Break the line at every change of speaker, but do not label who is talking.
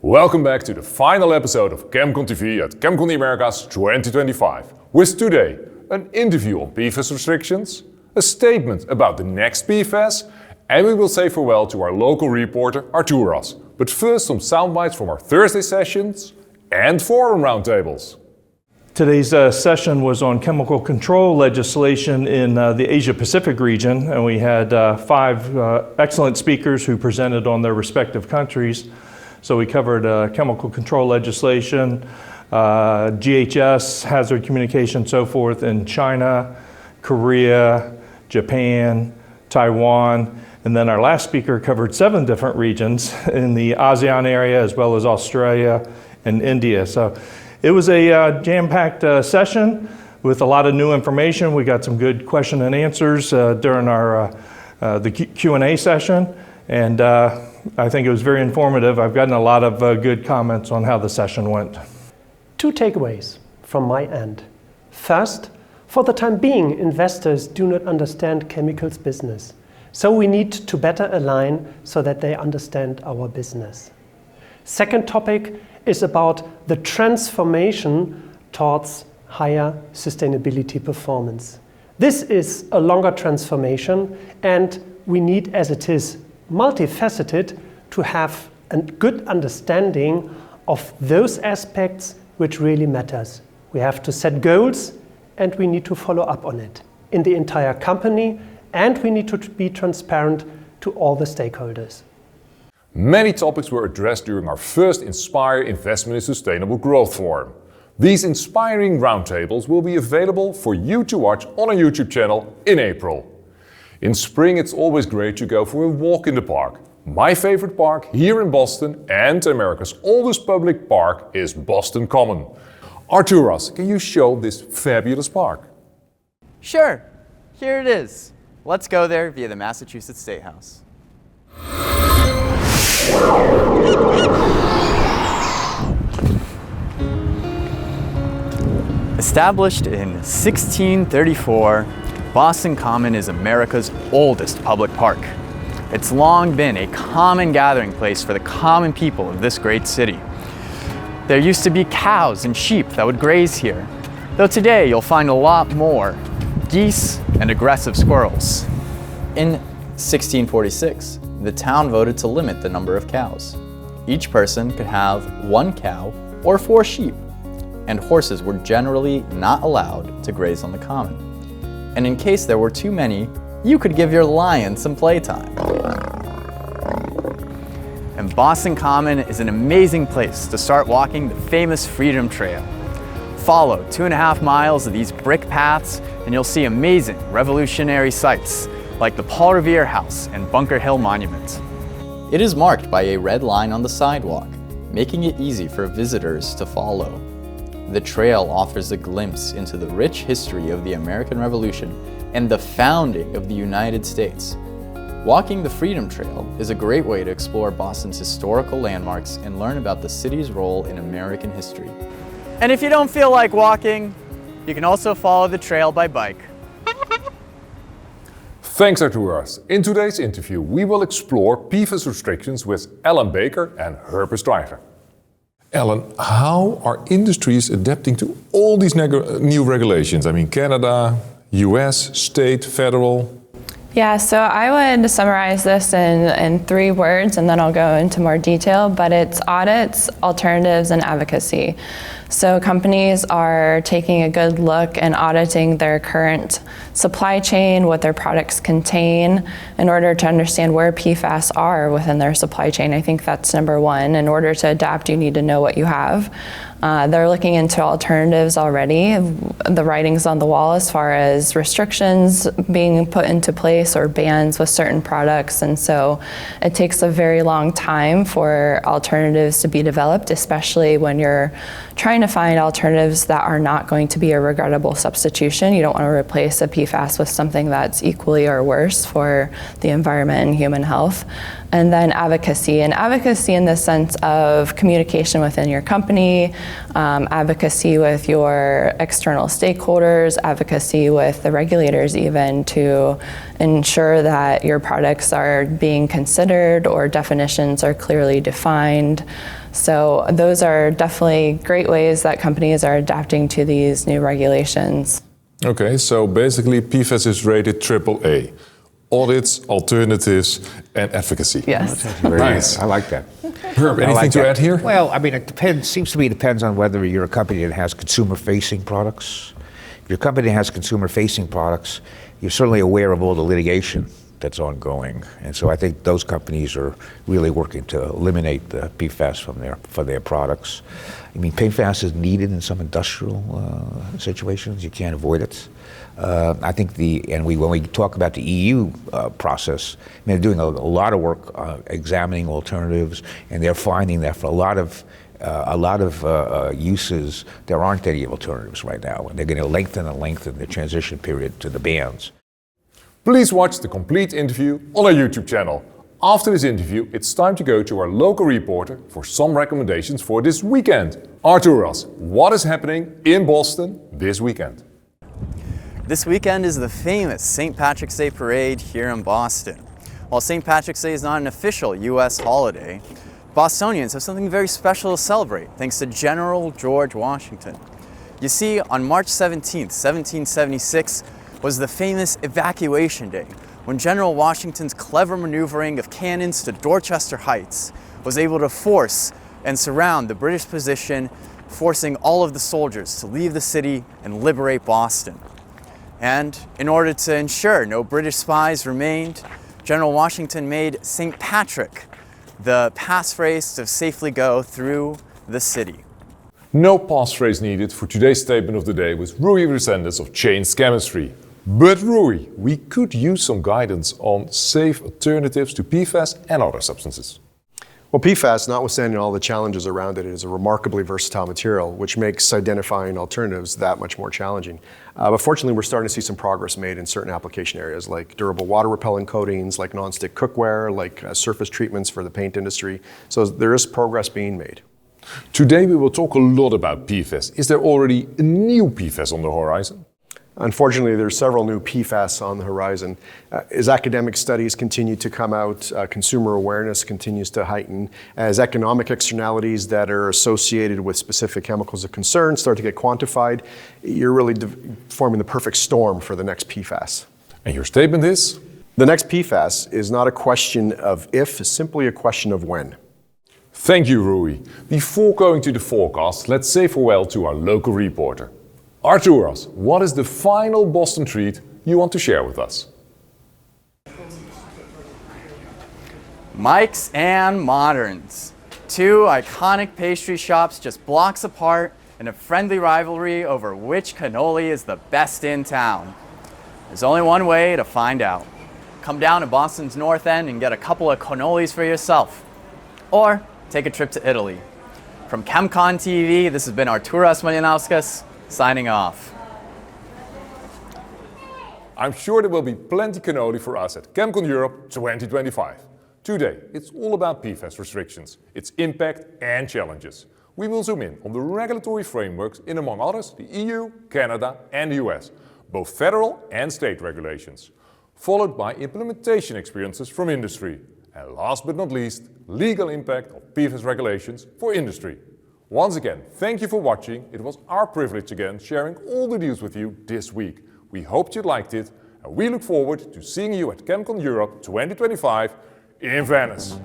Welcome back to the final episode of ChemCon TV at ChemCon the Americas 2025. With today, an interview on PFAS restrictions, a statement about the next PFAS, and we will say farewell to our local reporter Arturas. But first some soundbites from our Thursday sessions and forum roundtables.
Today's session was on chemical control legislation in the Asia-Pacific region, and we had 5 excellent speakers who presented on their respective countries. So we covered chemical control legislation, GHS, hazard communication, so forth in China, Korea, Japan, Taiwan, and then our last speaker covered 7 different regions in the ASEAN area as well as Australia and India. So it was a jam-packed session with a lot of new information. We got some good question and answers during our the Q&A session, and I think it was very informative. I've gotten a lot of good comments on how the session went.
2 takeaways from my end. First, for the time being, investors do not understand chemicals business. So we need to better align so that they understand our business. Second topic is about the transformation towards higher sustainability performance. This is a longer transformation, and we need, as it is multifaceted, to have a good understanding of those aspects which really matters. We have to set goals and we need to follow up on it in the entire company, and we need to be transparent to all the stakeholders.
Many topics were addressed during our first Inspire Investment in Sustainable Growth Forum. These inspiring roundtables will be available for you to watch on our YouTube channel in April. In spring, it's always great to go for a walk in the park. My favorite park here in Boston and America's oldest public park is Boston Common. Arturas, can you show this fabulous park?
Sure, here it is. Let's go there via the Massachusetts State House. Established in 1634, Boston Common is America's oldest public park. It's long been a common gathering place for the common people of this great city. There used to be cows and sheep that would graze here, though today you'll find a lot more geese and aggressive squirrels.
In 1646, the town voted to limit the number of cows. Each person could have 1 cow or 4 sheep, and horses were generally not allowed to graze on the common. And in case there were too many, you could give your lion some playtime.
And Boston Common is an amazing place to start walking the famous Freedom Trail. Follow 2.5 miles of these brick paths and you'll see amazing revolutionary sights like the Paul Revere House and Bunker Hill Monument.
It is marked by a red line on the sidewalk, making it easy for visitors to follow. The trail offers a glimpse into the rich history of the American Revolution and the founding of the United States. Walking the Freedom Trail is a great way to explore Boston's historical landmarks and learn about the city's role in American history.
And if you don't feel like walking, you can also follow the trail by bike.
Thanks Arturas. In today's interview, we will explore PFAS restrictions with Ellen Baker and Herbert Stryver. Ellen, how are industries adapting to all these new regulations? I mean, Canada, US, state, federal.
Yeah, so I would summarize this in 3 words, and then I'll go into more detail, but it's audits, alternatives, and advocacy. So companies are taking a good look and auditing their current supply chain, what their products contain, in order to understand where PFAS are within their supply chain. I think that's number 1. In order to adapt, you need to know what you have. They're looking into alternatives already, the writings on the wall as far as restrictions being put into place or bans with certain products. And so it takes a very long time for alternatives to be developed, especially when you're trying to find alternatives that are not going to be a regrettable substitution. You don't want to replace a PFAS with something that's equally or worse for the environment and human health. And then advocacy in the sense of communication within your company, advocacy with your external stakeholders, advocacy with the regulators even, to ensure that your products are being considered or definitions are clearly defined. So those are definitely great ways that companies are adapting to these new regulations.
Okay, so basically PFAS is rated AAA. Audits, alternatives, and advocacy.
Yes.
Nice.
I like that.
Herb, anything
like
to
that.
add here?
Well, I mean, it depends. Seems to me it depends on whether you're a company that has consumer-facing products. If you're a company that has consumer-facing products, you're certainly aware of all the litigation that's ongoing, and so I think those companies are really working to eliminate the PFAS from their products. I mean, PFAS is needed in some industrial situations. You can't avoid it. I think when we talk about the EU process, I mean, they're doing a lot of work examining alternatives, and they're finding that for a lot of uses, there aren't any alternatives right now, and they're going to lengthen the transition period to the bans.
Please watch the complete interview on our YouTube channel. After this interview, it's time to go to our local reporter for some recommendations for this weekend. Arturas, what is happening in Boston this weekend?
This weekend is the famous St. Patrick's Day Parade here in Boston. While St. Patrick's Day is not an official US holiday, Bostonians have something very special to celebrate thanks to General George Washington. You see, on March 17th, 1776, was the famous Evacuation Day, when General Washington's clever maneuvering of cannons to Dorchester Heights was able to force and surround the British position, forcing all of the soldiers to leave the city and liberate Boston. And in order to ensure no British spies remained, General Washington made St. Patrick the passphrase to safely go through the city.
No passphrase needed for today's statement of the day with Rui Resendes of Changed Chemistry. But Rui, we could use some guidance on safe alternatives to PFAS and other substances.
Well, PFAS, notwithstanding all the challenges around it, is a remarkably versatile material, which makes identifying alternatives that much more challenging. But fortunately, we're starting to see some progress made in certain application areas, like durable water repellent coatings, like nonstick cookware, like surface treatments for the paint industry. So there is progress being made.
Today we will talk a lot about PFAS. Is there already a new PFAS on the horizon?
Unfortunately, there's several new PFAS on the horizon. As academic studies continue to come out, consumer awareness continues to heighten. As economic externalities that are associated with specific chemicals of concern start to get quantified, you're really forming the perfect storm for the next PFAS.
And your statement is?
The next PFAS is not a question of if, it's simply a question of when.
Thank you, Rui. Before going to the forecast, let's say farewell to our local reporter. Arturas, what is the final Boston treat you want to share with us?
Mike's and Moderns. Two iconic pastry shops just blocks apart in a friendly rivalry over which cannoli is the best in town. There's only one way to find out. Come down to Boston's North End and get a couple of cannolis for yourself. Or take a trip to Italy. From ChemCon TV, this has been Arturas Malinauskas, signing off.
I'm sure there will be plenty cannoli for us at ChemCon Europe 2025. Today, it's all about PFAS restrictions, its impact and challenges. We will zoom in on the regulatory frameworks in, among others, the EU, Canada and the US, both federal and state regulations, followed by implementation experiences from industry, and last but not least, legal impact of PFAS regulations for industry. Once again, thank you for watching. It was our privilege again sharing all the news with you this week. We hoped you liked it, and we look forward to seeing you at ChemCon Europe 2025 in Venice.